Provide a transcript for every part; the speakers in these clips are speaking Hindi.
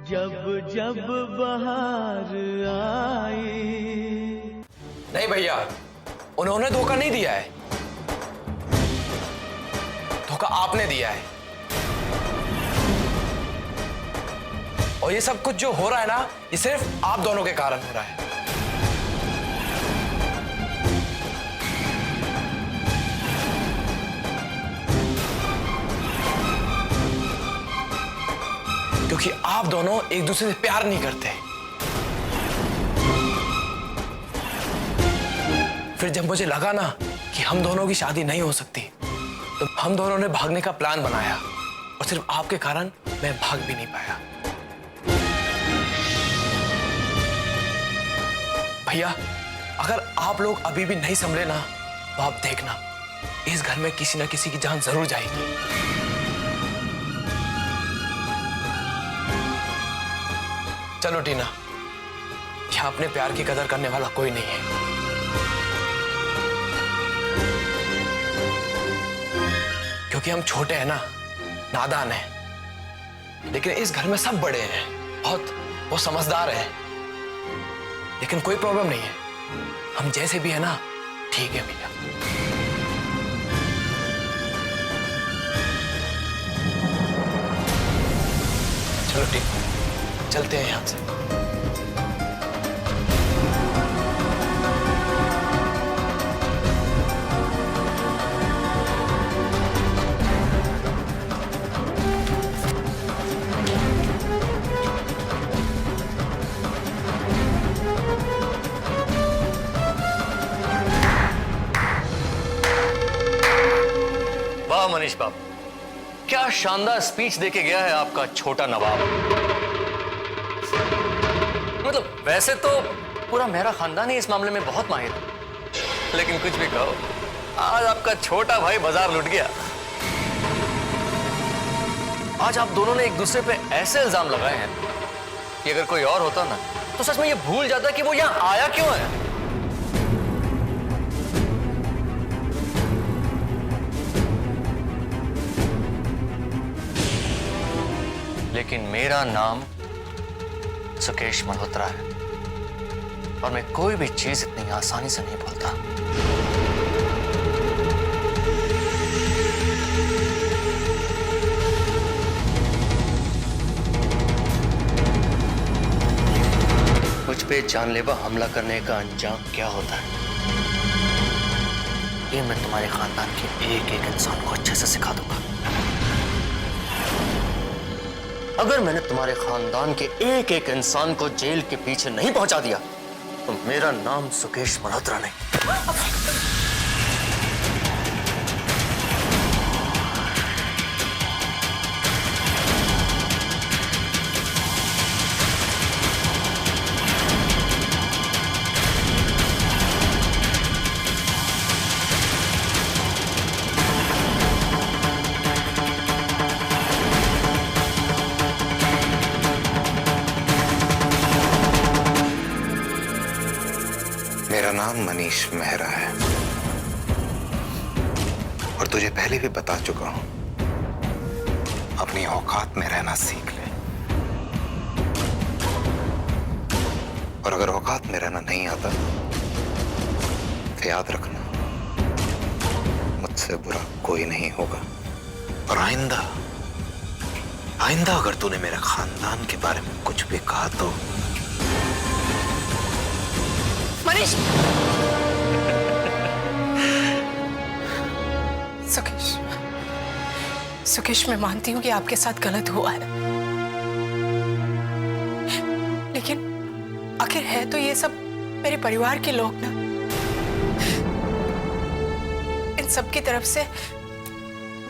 जब जब बहार आई। नहीं भैया, उन्होंने धोखा नहीं दिया है, धोखा आपने दिया है। और ये सब कुछ जो हो रहा है ना, ये सिर्फ आप दोनों के कारण हो रहा है। क्योंकि आप दोनों एक दूसरे से प्यार नहीं करते। फिर जब मुझे लगा ना कि हम दोनों की शादी नहीं हो सकती, तो हम दोनों ने भागने का प्लान बनाया, और सिर्फ आपके कारण मैं भाग भी नहीं पाया। भैया, अगर आप लोग अभी भी नहीं संभले ना, तो आप देखना, इस घर में किसी ना किसी की जान जरूर जाएगी। चलो टीना, यहां अपने प्यार की कदर करने वाला कोई नहीं है। क्योंकि हम छोटे हैं ना, नादान हैं, लेकिन इस घर में सब बड़े हैं, बहुत समझदार हैं। लेकिन कोई प्रॉब्लम नहीं है, हम जैसे भी है ना, ठीक है भैया। चलो ठीक, चलते हैं यहां से। वाह मनीष बाबू, क्या शानदार स्पीच देके गया है आपका छोटा नवाब। मतलब वैसे तो पूरा मेरा खानदान ही इस मामले में बहुत माहिर है, लेकिन कुछ भी कहो, आज आपका छोटा भाई बाजार लुट गया। आज आप दोनों ने एक दूसरे पे ऐसे इल्जाम लगाए हैं कि अगर कोई और होता ना, तो सच में ये भूल जाता कि वो यहां आया क्यों है। लेकिन मेरा नाम सुकेश मल्होत्रा है, और मैं कोई भी चीज इतनी आसानी से नहीं भूलता। मुझ पे जानलेवा हमला करने का अंजाम क्या होता है, ये मैं तुम्हारे खानदान के एक एक इंसान को अच्छे से सिखा दूंगा। अगर मैंने तुम्हारे खानदान के एक एक इंसान को जेल के पीछे नहीं पहुंचा दिया, तो मेरा नाम सुकेश मल्होत्रा नहीं। मेरा नाम मनीष मेहरा है, और तुझे पहले भी बता चुका हूं, अपनी औकात में रहना सीख ले। और अगर औकात में रहना नहीं आता, तो याद रखना, मुझसे बुरा कोई नहीं होगा। और आइंदा अगर तूने मेरे खानदान के बारे में कुछ भी कहा तो मनीष! सुकेश, मैं मानती हूँ कि आपके साथ गलत हुआ है, लेकिन आखिर है तो ये सब मेरे परिवार के लोग ना। इन सब की तरफ से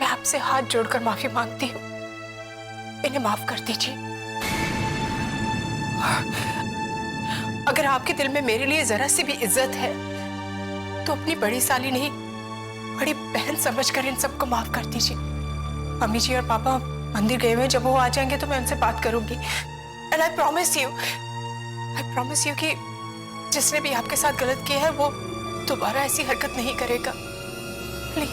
मैं आपसे हाथ जोड़कर माफी मांगती हूँ, इन्हें माफ कर दीजिए। अगर आपके दिल में मेरे लिए जरा सी भी इज्जत है, तो अपनी बड़ी साली नहीं, बड़ी बहन समझकर इन सबको माफ कर दीजिए। मम्मी जी और पापा मंदिर गए हुए, जब वो आ जाएंगे तो मैं उनसे बात करूंगी। एंड आई प्रॉमिस यू कि जिसने भी आपके साथ गलत किया है, वो दोबारा ऐसी हरकत नहीं करेगा। प्लीज।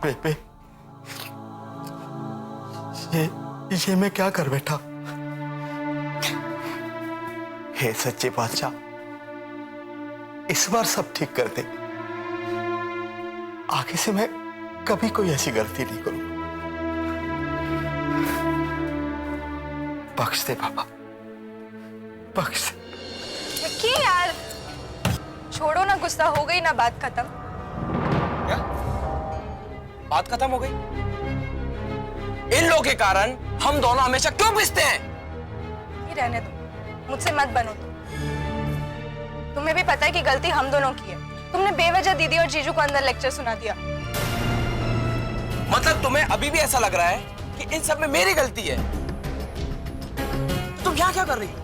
बेबे, ये मैं क्या कर बैठा? हे सच्चे बादशाह, इस बार सब ठीक कर दे। आगे से मैं कभी कोई ऐसी गलती नहीं करूंगा। बख्श दे पापा, बख्श दे। विक्की यार, छोड़ो ना, गुस्सा हो गई ना, बात खत्म। क्या बात खत्म हो गई? इन लोगों के कारण हम दोनों हमेशा क्यों पिसते हैं? ये रहने दो, मुझसे मत बनो तुम। तुम्हें भी पता है कि गलती हम दोनों की है। तुमने बेवजह दीदी और जीजू को अंदर लेक्चर सुना दिया। मतलब तुम्हें अभी भी ऐसा लग रहा है कि इन सब में मेरी गलती है? तुम यहाँ क्या कर रही हो?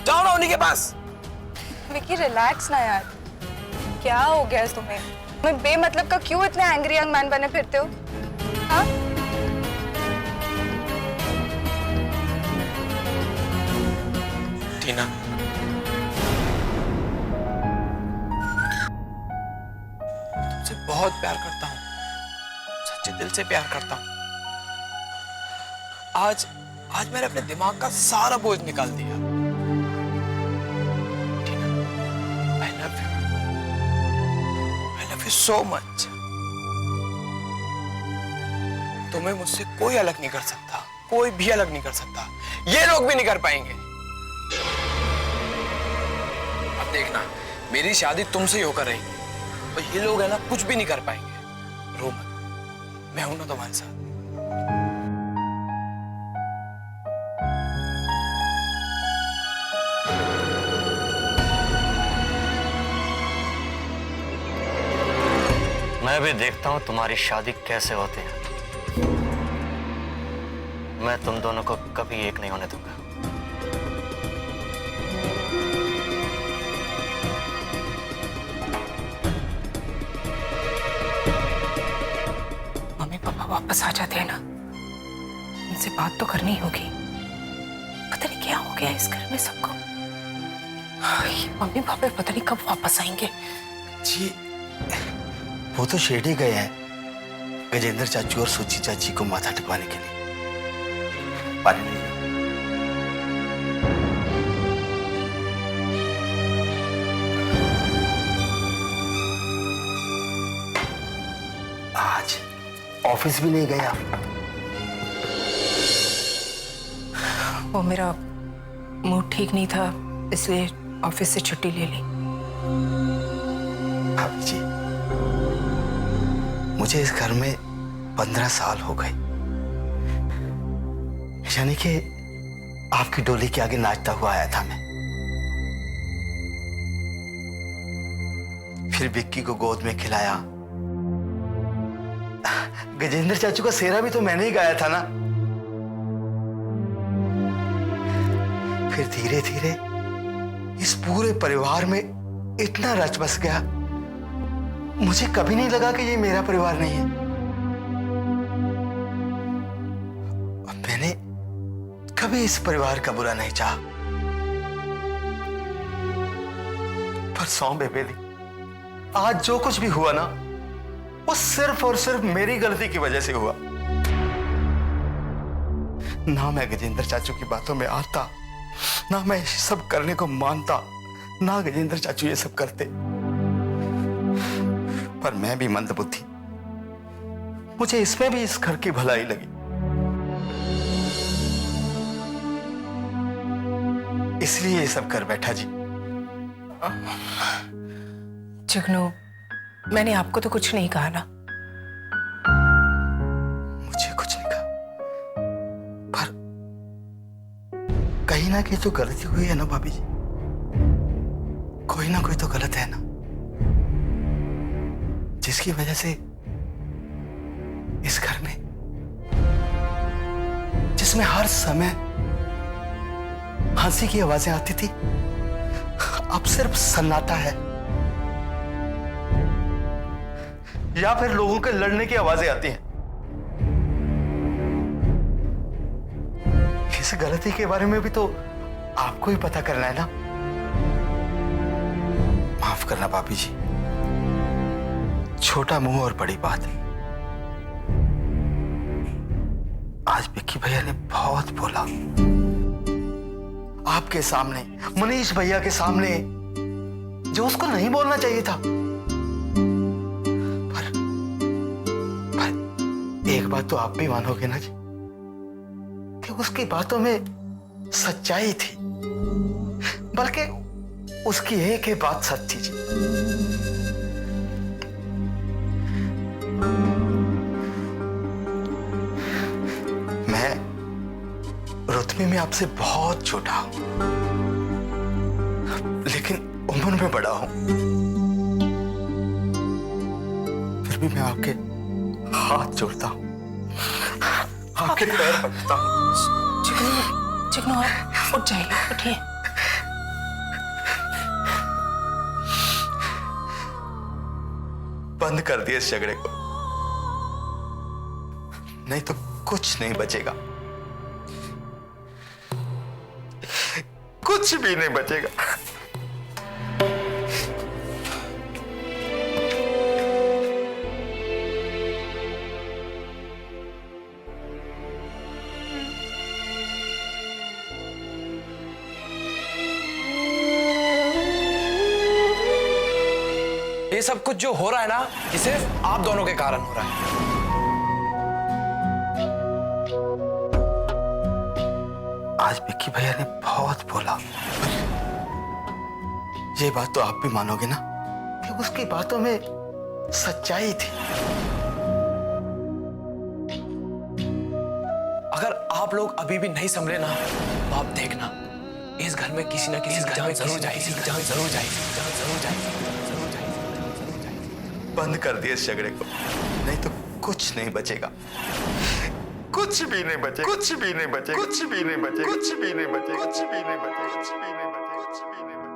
जाओ ना उन्हीं के पास। विक्की रिलैक्स ना यार, क्या हो गया है तुम्हें? मैं बेमतलब का क्यों इतने एंग्री यंग मैन बने फिरते हो? हाँ? टीना, तुमसे बहुत प्यार करता हूं, सच्चे दिल से प्यार करता हूं। आज मैंने अपने दिमाग का सारा बोझ निकाल दिया। टीना, I love you so much। तुम्हें मुझसे कोई अलग नहीं कर सकता, कोई भी अलग नहीं कर सकता, ये लोग भी नहीं कर पाएंगे। अब देखना, मेरी शादी तुमसे ही होकर रहेगी और ये लोग है ना, कुछ भी नहीं कर पाएंगे। रो मत, मैं हूं ना तुम्हारे साथ। मैं भी देखता हूं तुम्हारी शादी कैसे होती है। मैं तुम दोनों को कभी एक नहीं होने दूंगा। मम्मी पापा वापस आ जाते हैं ना, उनसे बात तो करनी होगी। पता नहीं क्या हो गया इस घर में सबको। मम्मी पापा पता नहीं कब वापस आएंगे। जी, वो तो शिरडी गए हैं गजेंद्र चाचू और सुची चाची को माथा टिकवाने के लिए। पानी नहीं। आज ऑफिस भी नहीं गया। वो मेरा मूड ठीक नहीं था, इसलिए ऑफिस से छुट्टी ले ली। भाभी जी, मुझे इस घर में 15 साल हो गए, यानी कि आपकी डोली के आगे नाचता हुआ आया था मैं। फिर विक्की को गोद में खिलाया। गजेंद्र चाचू का सेहरा भी तो मैंने ही गाया था ना। फिर धीरे धीरे इस पूरे परिवार में इतना रच बस गया, मुझे कभी नहीं लगा कि ये मेरा परिवार नहीं है। मैंने कभी इस परिवार का बुरा नहीं चाहा, पर सौं बेबेली, आज जो कुछ भी हुआ ना, वो सिर्फ और सिर्फ मेरी गलती की वजह से हुआ। ना मैं गजेंद्र चाचू की बातों में आता, ना मैं ये सब करने को मानता, ना गजेंद्र चाचू ये सब करते। पर मैं भी मंदबुद्धि, मुझे इसमें भी इस घर की भलाई लगी, इसलिए ये सब कर बैठा जी। जुगनू, मैंने आपको तो कुछ नहीं कहा ना। मुझे कुछ नहीं कहा, पर कहीं ना कहीं तो गलती हुई है ना भाभी जी। कोई ना कोई तो गलत है ना, जिसकी वजह से इस घर में, जिसमें हर समय हंसी की आवाजें आती थी, अब सिर्फ सन्नाटा है, या फिर लोगों के लड़ने की आवाजें आती हैं। इस गलती के बारे में भी तो आपको ही पता करना है ना। माफ करना भाभी जी, छोटा मुंह और बड़ी बात। आज विक्की भैया ने बहुत बोला, आपके सामने, मनीष भैया के सामने, जो उसको नहीं बोलना चाहिए था। पर एक बात तो आप भी मानोगे ना जी, कि उसकी बातों में सच्चाई थी, बल्कि उसकी एक ही बात सच थी जी। मैं रुतबे में आपसे बहुत छोटा हूं, लेकिन उम्र में बड़ा हूं। फिर भी मैं आपके हाथ जोड़ता हूं, आपके पैर पकड़ता हूं। चिकनू आप उठ जाइए, उठिए। बंद कर दिए इस झगड़े को, नहीं तो कुछ नहीं बचेगा, कुछ भी नहीं बचेगा। ये सब कुछ जो हो रहा है ना, ये सिर्फ आप दोनों के कारण हो रहा है। आज विक्की भैया ने बहुत बोला, ये बात तो आप भी मानोगे ना, कि उसकी बातों में सच्चाई थी। अगर आप लोग अभी भी नहीं संभले ना, तो आप देखना, इस घर में किसी ना किसी की जान जरूर जाएगी, जान जरूर जाएगी, जान जरूर जाएगी। बंद कर दिए इस झगड़े को, नहीं तो कुछ नहीं बचेगा, कुछ भी नहीं बचे, कुछ भी नहीं बचे, कुछ भी नहीं बचे, कुछ भी नहीं बचे, कुछ भी नहीं बचे, कुछ भी नहीं बचे, कुछ भी नहीं बचे।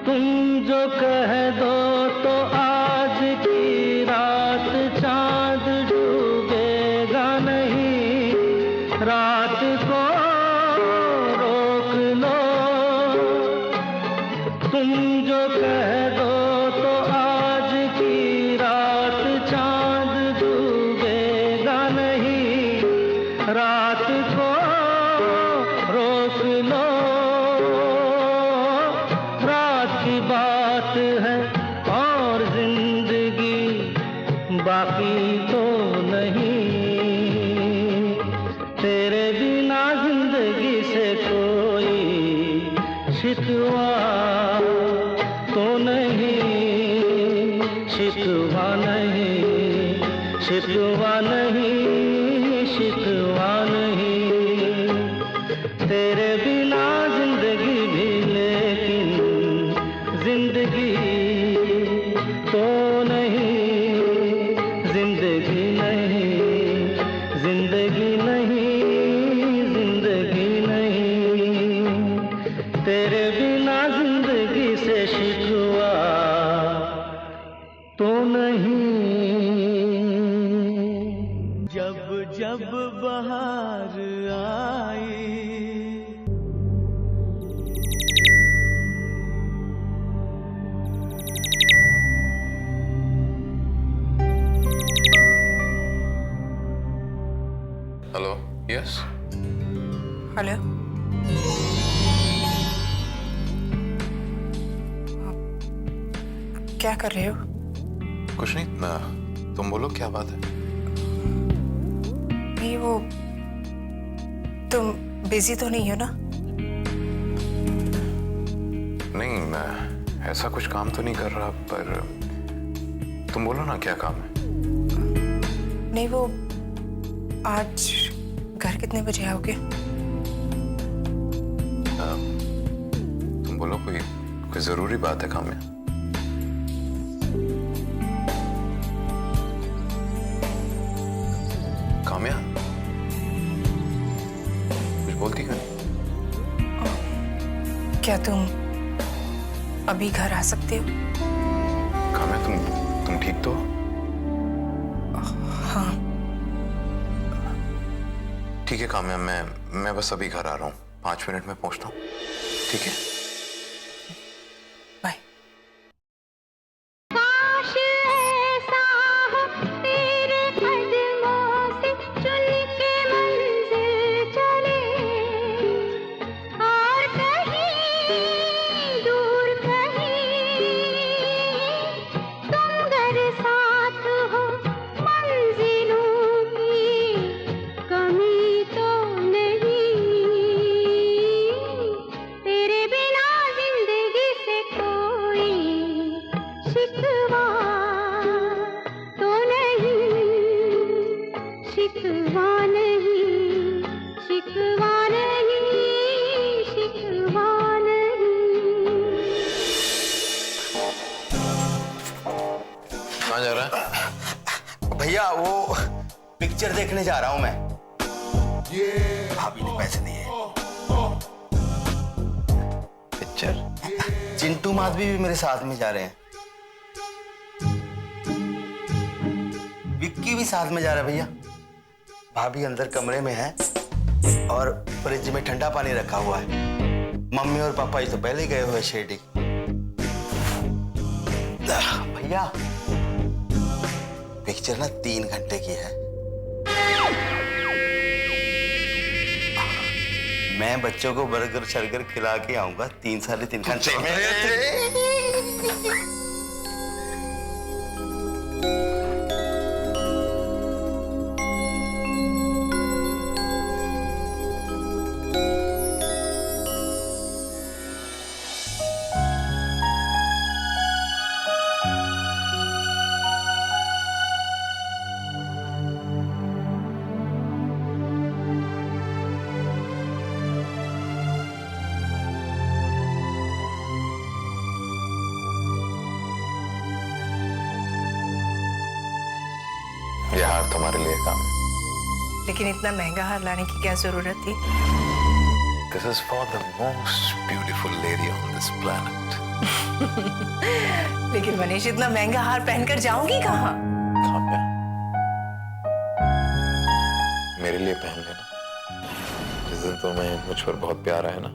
तुम जो कह दो तो आज की रात चांद डूबेगा नहीं, रात को रोक लो। तुम जो कह दो तो आज की रात चांद डूबेगा नहीं, रात को रोक लो। की बात है और जिंदगी बाकी तो नहीं, तेरे बिना जिंदगी से कोई शिकवा तो नहीं, शिकवा नहीं, शिकवा नहीं, शिकवा नहीं, तेरे बिना जिंदगी भी, लेकिन जिंदगी तो नहीं, जिंदगी नहीं, जिंदगी नहीं, जिंदगी नहीं, तेरे बिना जिंदगी से शिकवा तो नहीं। जब जब बहार आई यस। हेलो, क्या कर रहे हो? कुछ नहीं, तुम बोलो क्या बात है? नहीं, वो तुम बिजी तो नहीं हो ना? नहीं, मैं ऐसा कुछ काम तो नहीं कर रहा, पर तुम बोलो ना क्या काम है? नहीं, वो आज घर कितने बजे आओगे? तुम बोलो, कोई जरूरी बात है काम में? काम्या, कुछ बोलती क्यों नहीं? क्या तुम अभी घर आ सकते हो? काम्या, तुम ठीक तो हो? हाँ। ठीक है काम्या, मैं बस अभी घर आ रहा हूँ, 5 मिनट में पहुंचता हूँ, ठीक है? बाय। कहाँ जा रहा है? भैया वो पिक्चर देखने जा रहा हूं मैं। भाभी ने पैसे दिए। पिक्चर? चिंटू माधवी भी मेरे साथ में जा रहे हैं। विक्की भी साथ में जा रहा है भैया। भाभी अंदर कमरे में है और फ्रिज में ठंडा पानी रखा हुआ है। मम्मी और पापा ये तो पहले ही गए हुए शेडी। भैया पिक्चर ना 3 घंटे की है। मैं बच्चों को बर्गर शर्गर खिला के आऊंगा 3-3.5 घंटे में। ये हार तुम्हारे लिए काम है। लेकिन इतना महंगा हार लाने की क्या जरूरत थी? This is for the most beautiful lady on this planet. लेकिन मनीष, इतना महंगा हार पहनकर जाऊंगी कहाँ? काम्या, मेरे लिए पहन लेना। जिस दिन तुम्हें मुझ पर बहुत प्यार आया ना,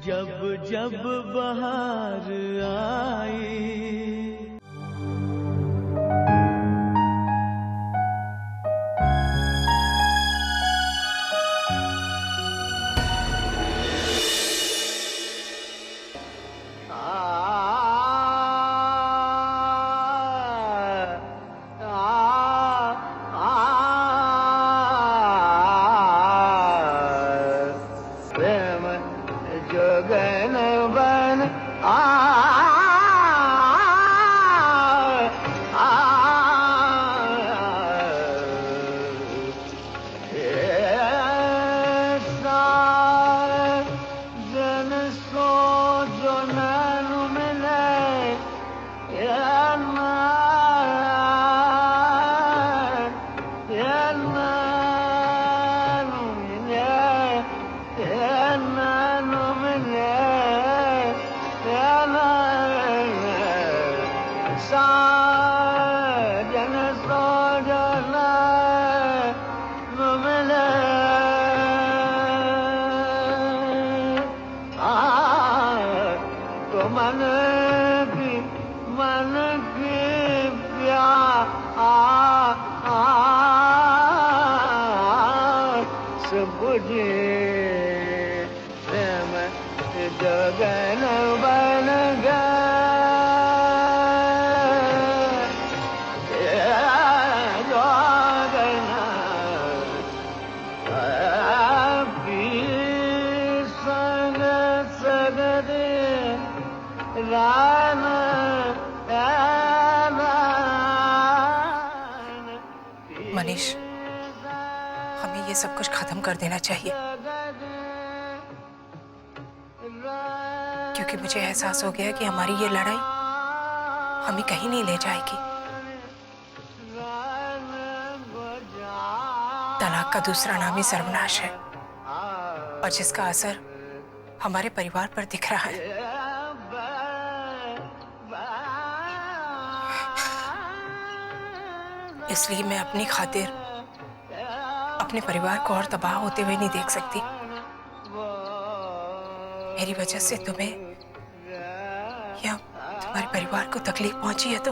जब जब बहार आई, जोगन बन जन सो जो नैनु मिले आ बुझे प्रेम जगन बन मनीष, हमें ये सब कुछ खत्म कर देना चाहिए, क्योंकि मुझे एहसास हो गया कि हमारी ये लड़ाई हमें कहीं नहीं ले जाएगी। तलाक का दूसरा नाम ही सर्वनाश है, और जिसका असर हमारे परिवार पर दिख रहा है। इसलिए मैं अपनी खातिर अपने परिवार को और तबाह होते हुए नहीं देख सकती। मेरी वजह से तुम्हें या तुम्हारे परिवार को तकलीफ पहुंची है तो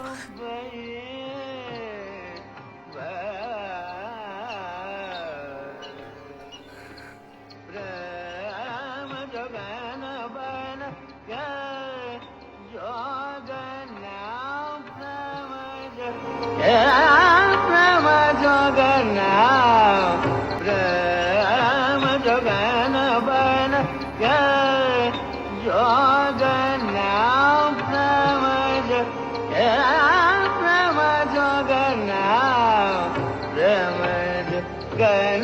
गण